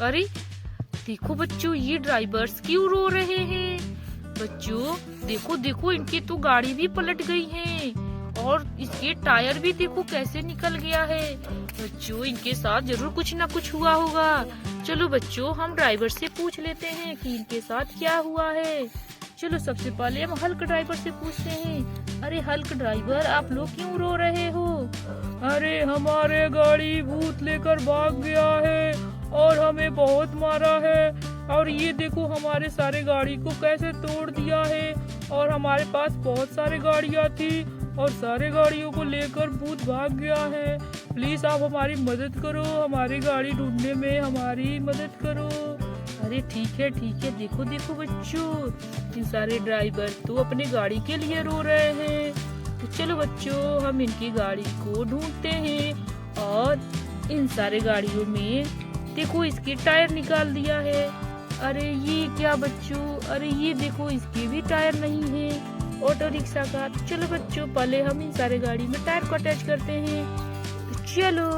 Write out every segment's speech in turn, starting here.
अरे देखो बच्चों, ये ड्राइवर्स क्यों रो रहे हैं? बच्चों देखो देखो, इनकी तो गाड़ी भी पलट गई है और इसके टायर भी देखो कैसे निकल गया है। बच्चों इनके साथ जरूर कुछ ना कुछ हुआ होगा। चलो बच्चों, हम ड्राइवर से पूछ लेते हैं कि इनके साथ क्या हुआ है। चलो सबसे पहले हम हल्क ड्राइवर से पूछते हैं। अरे हल्क ड्राइवर, आप लोग क्यों रो रहे हो? अरे हमारे गाड़ी भूत लेकर भाग गया है और हमें बहुत मारा है, और ये देखो हमारे सारे गाड़ी को कैसे तोड़ दिया है। और हमारे पास बहुत सारे गाड़ियाँ थी और सारे गाड़ियों को लेकर भूत भाग गया है। प्लीज आप हमारी मदद करो, हमारी गाड़ी ढूंढने में हमारी मदद करो। अरे ठीक है, देखो देखो बच्चों, इन सारे ड्राइवर तो अपनी गाड़ी के लिए रो रहे हैं। तो चलो बच्चों, हम इनकी गाड़ी को ढूंढते हैं और इन सारे गाड़ियों में देखो इसके टायर निकाल दिया है। अरे ये क्या बच्चों, अरे ये देखो इसके भी टायर नहीं है ऑटो रिक्शा का। तो चलो बच्चों, पहले हम इन सारे गाड़ी में टायर को अटैच करते हैं। तो चलो,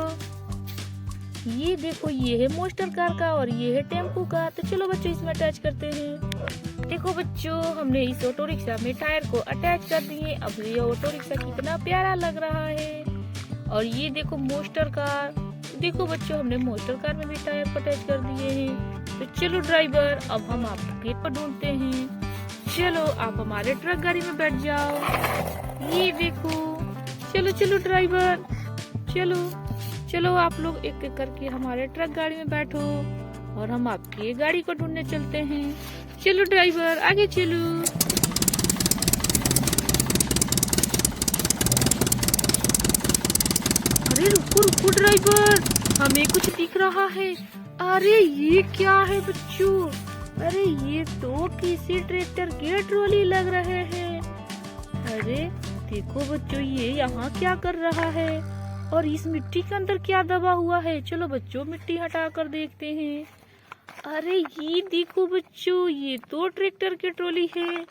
ये देखो ये है मोस्टर कार का और ये है टेम्पो का। तो चलो बच्चों, इसमें अटैच करते हैं। देखो बच्चों, हमने इस ऑटो रिक्शा में टायर को अटैच कर दिए। अब ये ऑटो रिक्शा कितना प्यारा लग रहा है। और ये देखो मोस्टर कार। देखो बच्चों, हमने मोस्टर कार में भी टायर को अटैच कर दिए हैं। तो चलो ड्राइवर, अब हम आपको गेट पर ढूंढते हैं। चलो आप हमारे ट्रक गाड़ी में बैठ जाओ। ये देखो, चलो चलो ड्राइवर, चलो चलो आप लोग एक एक करके हमारे ट्रक गाड़ी में बैठो और हम आपकी गाड़ी को ढूंढने चलते हैं। चलो ड्राइवर, आगे चलो। अरे रुको रुको ड्राइवर, हमें कुछ दिख रहा है। अरे ये क्या है बच्चों? अरे ये तो किसी ट्रैक्टर के ट्रॉली लग रहे हैं। अरे देखो बच्चों, ये यहाँ क्या कर रहा है और इस मिट्टी के अंदर क्या दबा हुआ है? चलो बच्चों, मिट्टी हटा कर देखते हैं। अरे ये देखो बच्चों, ये तो ट्रैक्टर की ट्रॉली है।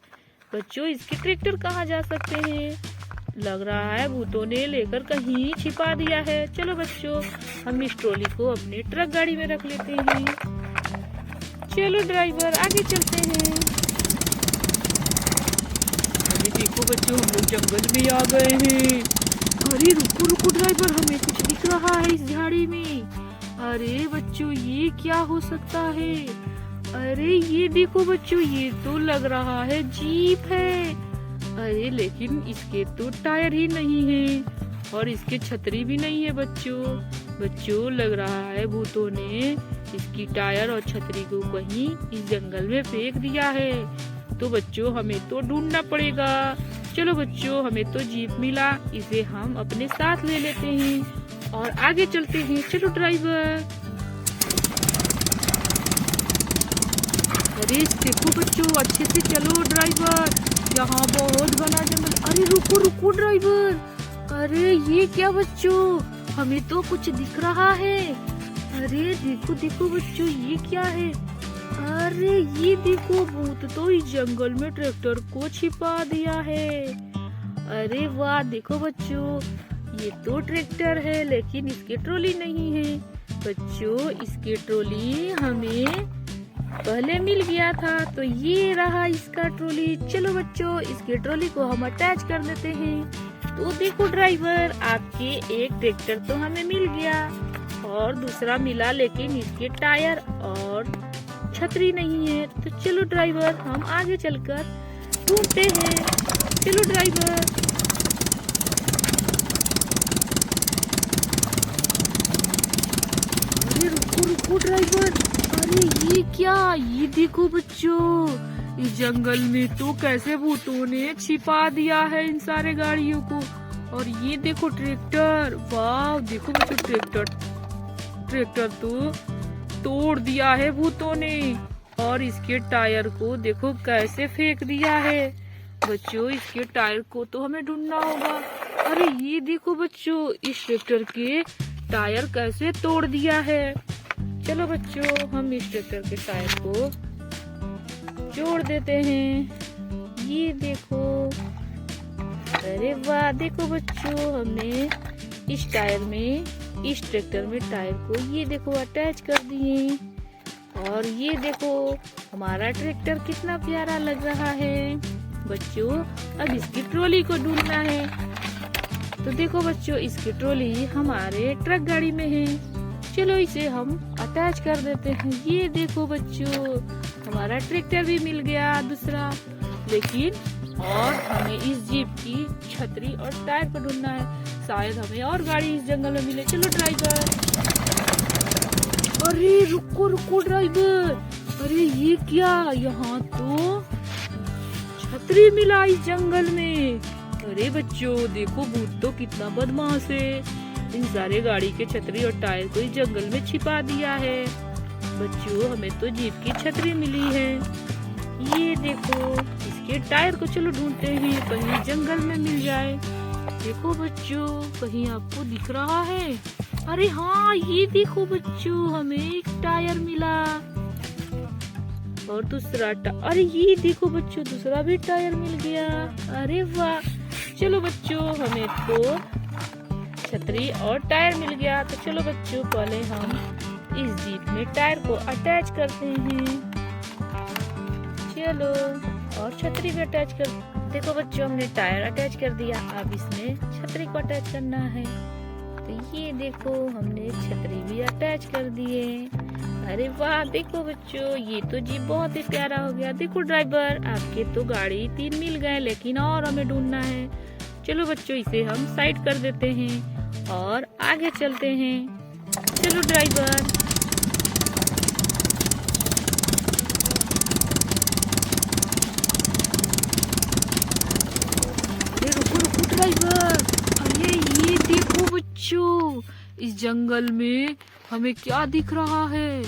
बच्चों इसके ट्रैक्टर कहाँ जा सकते हैं? लग रहा है भूतों ने लेकर कहीं छिपा दिया है। चलो बच्चों, हम इस ट्रॉली को अपनी ट्रक गाड़ी में रख लेते हैं। चलो ड्राइवर, आगे चलते हैं। अरे देखो बच्चों, हम लोग जंगल में आ गए हैं। अरे रुको रुको ड्राइवर, हमें कुछ दिख रहा है इस झाड़ी में। अरे बच्चों, ये क्या हो सकता है? अरे ये देखो बच्चों, ये तो लग रहा है जीप है। अरे लेकिन इसके तो टायर ही नहीं है और इसके छतरी भी नहीं है बच्चों लग रहा है भूतों ने इसकी टायर और छतरी को कहीं इस जंगल में फेंक दिया है। तो बच्चों हमें तो ढूंढना पड़ेगा। चलो बच्चों, हमें तो जीप मिला, इसे हम अपने साथ ले लेते हैं और आगे चलते हैं। चलो ड्राइवर। अरे देखो बच्चों, अच्छे से चलो ड्राइवर, यहाँ बहुत घना जंगल। अरे रुको रुको ड्राइवर, अरे ये क्या बच्चों, हमें तो कुछ दिख रहा है। अरे देखो देखो बच्चों, ये क्या है? अरे ये देखो, भूत तो इस जंगल में ट्रैक्टर को छिपा दिया है। अरे वाह, देखो बच्चों, ये तो ट्रैक्टर है लेकिन इसकी ट्रॉली नहीं है। बच्चों इसकी ट्रॉली हमें पहले मिल गया था, तो ये रहा इसका ट्रॉली। चलो बच्चों, इसकी ट्रॉली को हम अटैच कर देते हैं। तो देखो ड्राइवर, आपके एक ट्रैक्टर तो हमें मिल गया और दूसरा मिला, लेकिन इसके टायर और छतरी नहीं है। तो चलो ड्राइवर, हम आगे चलकर ढूंढते हैं। चलो ड्राइवर। अरे रुको रुको ड्राइवर, अरे ये क्या? ये देखो बच्चों, इस जंगल में तो कैसे भूतों ने छिपा दिया है इन सारे गाड़ियों को। और ये देखो ट्रैक्टर, वाह देखो बच्चों, ट्रैक्टर तो तोड़ दिया है भूतों ने और इसके टायर को देखो कैसे फेंक दिया है। बच्चों इसके टायर को तो हमें ढूंढना होगा। अरे ये देखो बच्चों, इस ट्रैक्टर के टायर कैसे तोड़ दिया है। चलो बच्चों, हम इस ट्रैक्टर के टायर को जोड़ देते हैं। ये देखो, अरे वाह देखो बच्चों, हमने इस ट्रैक्टर में टायर को ये देखो अटैच कर दिए। और ये देखो हमारा ट्रैक्टर कितना प्यारा लग रहा है। बच्चों अब इसकी ट्रॉली को ढूंढना है। तो देखो बच्चों इसकी ट्रॉली हमारे ट्रक गाड़ी में है। चलो इसे हम अटैच कर देते हैं। ये देखो बच्चों हमारा ट्रैक्टर भी मिल गया दूसरा। लेकिन और हमें इस जीप की छतरी और टायर को ढूंढना है। शायद हमें और गाड़ी इस जंगल में मिले। चलो ड्राइवर। अरे रुको रुको ड्राइवर, अरे ये क्या, यहाँ तो छतरी मिला इस जंगल में। अरे बच्चों देखो भूत तो कितना बदमाश है, इन सारे गाड़ी के छतरी और टायर को इस जंगल में छिपा दिया है। बच्चों हमें तो जीप की छतरी मिली है। ये देखो इसके टायर को चलो ढूंढते हैं, कहीं जंगल में मिल जाए। देखो बच्चों कहीं आपको दिख रहा है? अरे हाँ ये देखो बच्चों हमें एक टायर मिला और दूसरा अरे ये देखो बच्चों दूसरा भी टायर मिल गया। अरे वाह, चलो बच्चों हमें तो छतरी और टायर मिल गया। तो चलो बच्चों पहले हम इस जीप में टायर को अटैच करते हैं। चलो और छतरी भी अटैच कर। देखो बच्चों हमने टायर अटैच कर दिया, अब इसमें छतरी को अटैच करना है। तो ये देखो हमने छतरी भी अटैच कर दिए। अरे वाह देखो बच्चों ये तो जीप बहुत ही प्यारा हो गया। देखो ड्राइवर आपके तो गाड़ी 3 मिल गए, लेकिन और हमें ढूंढना है। चलो बच्चों इसे हम साइड कर देते हैं और आगे चलते हैं। चलो ड्राइवर। अरे रुको रुको ड्राइवर, अरे ये देखो बच्चों इस जंगल में हमें क्या दिख रहा है।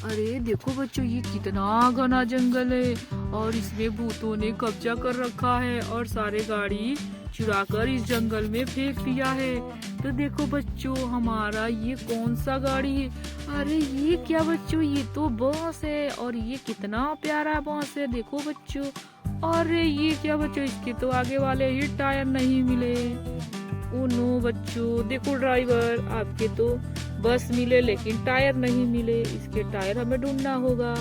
अरे देखो बच्चों ये कितना घना जंगल है और इसमें भूतों ने कब्जा कर रखा है और सारे गाड़ी चुराकर इस जंगल में फेंक दिया है। तो देखो बच्चों हमारा ये कौन सा गाड़ी है? अरे ये क्या बच्चों, ये तो बस है और ये कितना प्यारा बस है। देखो बच्चों, अरे ये क्या बच्चों, इसके तो आगे वाले ही टायर नहीं मिले। ओ नो बच्चों, देखो ड्राइवर आपके तो बस मिले लेकिन टायर नहीं मिले। इसके टायर हमें ढूंढना होगा।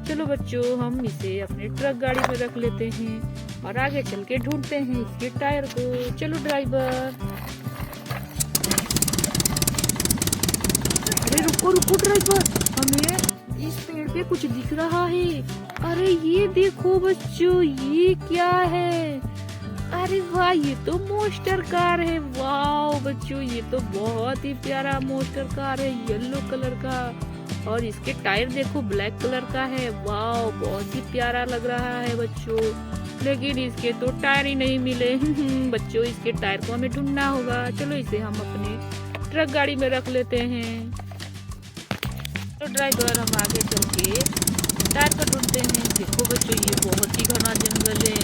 चलो बच्चों हम इसे अपने ट्रक गाड़ी में रख लेते हैं और आगे चल के ढूंढते हैं इसके टायर को। चलो ड्राइवर। अरे रुको रुको ड्राइवर, हमें इस पेड़ पे कुछ दिख रहा है। अरे ये देखो बच्चों ये क्या है? अरे वाह ये तो मोस्टर कार है। वाह बच्चों ये तो बहुत ही प्यारा मोस्टर कार है, येलो कलर का। और इसके टायर देखो ब्लैक कलर का है। वाह बहुत ही प्यारा लग रहा है बच्चों, लेकिन इसके तो टायर ही नहीं मिले। बच्चों इसके टायर को हमें ढूंढना होगा। चलो इसे हम अपने ट्रक गाड़ी में रख लेते हैं। तो ड्राइवर हम आगे चल के टायर को ढूंढते हैं। देखो बच्चों ये बहुत ही घना जंगल है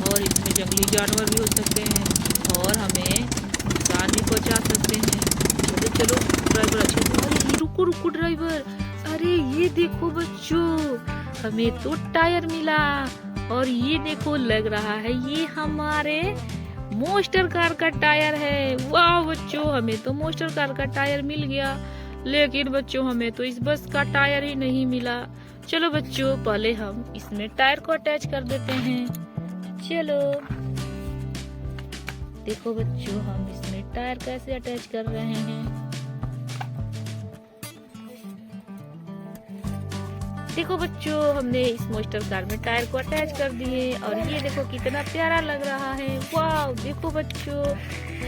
और इसमें जंगली जानवर भी हो सकते हैं और हमें नुकसान भी पहुंचा सकते हैं। चलो चलो ड्राइवर अच्छे से। अरे रुको रुको ड्राइवर, अरे ये देखो बच्चों हमें तो टायर मिला और ये देखो लग रहा है ये हमारे मोस्टर कार का टायर है। वाह बच्चों हमें तो मोस्टर कार का टायर मिल गया, लेकिन बच्चों हमें तो इस बस का टायर ही नहीं मिला। चलो बच्चों पहले हम इसमें टायर को अटैच कर देते हैं। चलो देखो बच्चों हम इसमें टायर कैसे अटैच कर रहे हैं। देखो बच्चों हमने इस मोस्टर कार में टायर को अटैच कर दिए और ये देखो कितना प्यारा लग रहा है। वाह देखो बच्चों,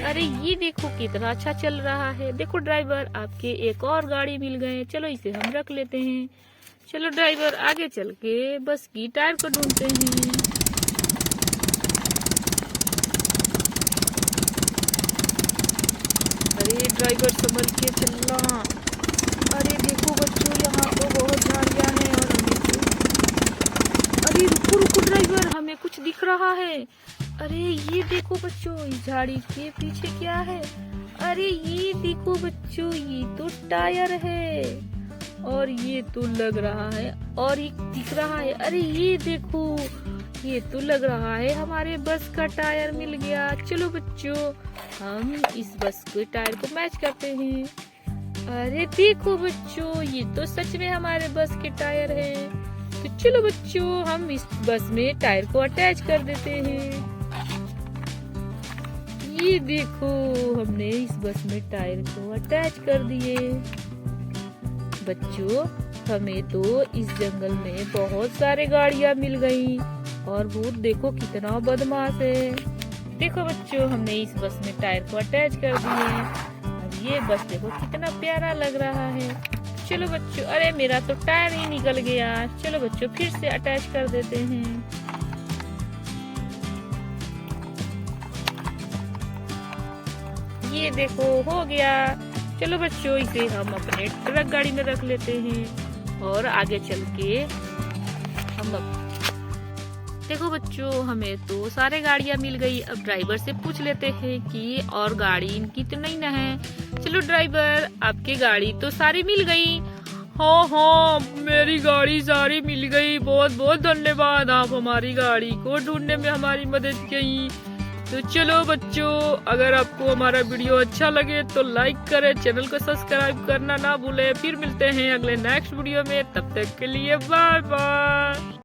अरे ये देखो कितना अच्छा चल रहा है। देखो ड्राइवर आपके एक और गाड़ी मिल गए। चलो इसे हम रख लेते हैं। चलो ड्राइवर आगे चल के बस की टायर को ढूंढते हैं। अरे ड्राइवर संभल के चलना। अरे देखो बच्चों यहाँ तो बहुत झाड़ियाँ हैं और हमें अरे रुको रुको ड्राइवर हमें कुछ दिख रहा है। अरे ये देखो बच्चों इस झाड़ी के पीछे क्या है? अरे ये देखो बच्चों ये तो टायर है और ये तो लग रहा है और एक दिख रहा है। अरे ये देखो ये तो लग रहा है हमारे बस का टायर मिल गया। चलो बच्चों हम इस बस के टायर को मैच करते हैं। अरे देखो बच्चों, ये तो सच में हमारे बस के टायर हैं। तो चलो बच्चों, हम इस बस में टायर को अटैच कर देते हैं। ये देखो, हमने इस बस में टायर को अटैच कर दिए। बच्चों, हमें तो इस जंगल में बहुत सारे गाड़ियां मिल गई और भूत देखो कितना बदमाश है। देखो बच्चों, हमने इस बस में टायर को अटैच कर दिए और ये बस देखो कितना प्यारा लग रहा है। चलो बच्चों, अरे मेरा तो टायर ही निकल गया। चलो बच्चों, फिर से अटैच कर देते हैं। ये देखो हो गया। चलो बच्चों, इसे हम अपने ट्रक गाड़ी में रख लेते हैं और आगे चल के देखो बच्चों, हमें तो सारे गाड़ियां मिल गई। अब ड्राइवर से पूछ लेते हैं कि और गाड़ी इनकी तो नहीं ना है। चलो ड्राइवर, आपकी गाड़ी तो सारी मिल गई। हाँ, मेरी गाड़ी सारी मिल गई। बहुत बहुत धन्यवाद, आप हमारी गाड़ी को ढूंढने में हमारी मदद की। तो चलो बच्चों, अगर आपको हमारा वीडियो अच्छा लगे तो लाइक करें, चैनल को सब्सक्राइब करना ना भूलें। फिर मिलते हैं अगले नेक्स्ट वीडियो में, तब तक के लिए बाय बाय।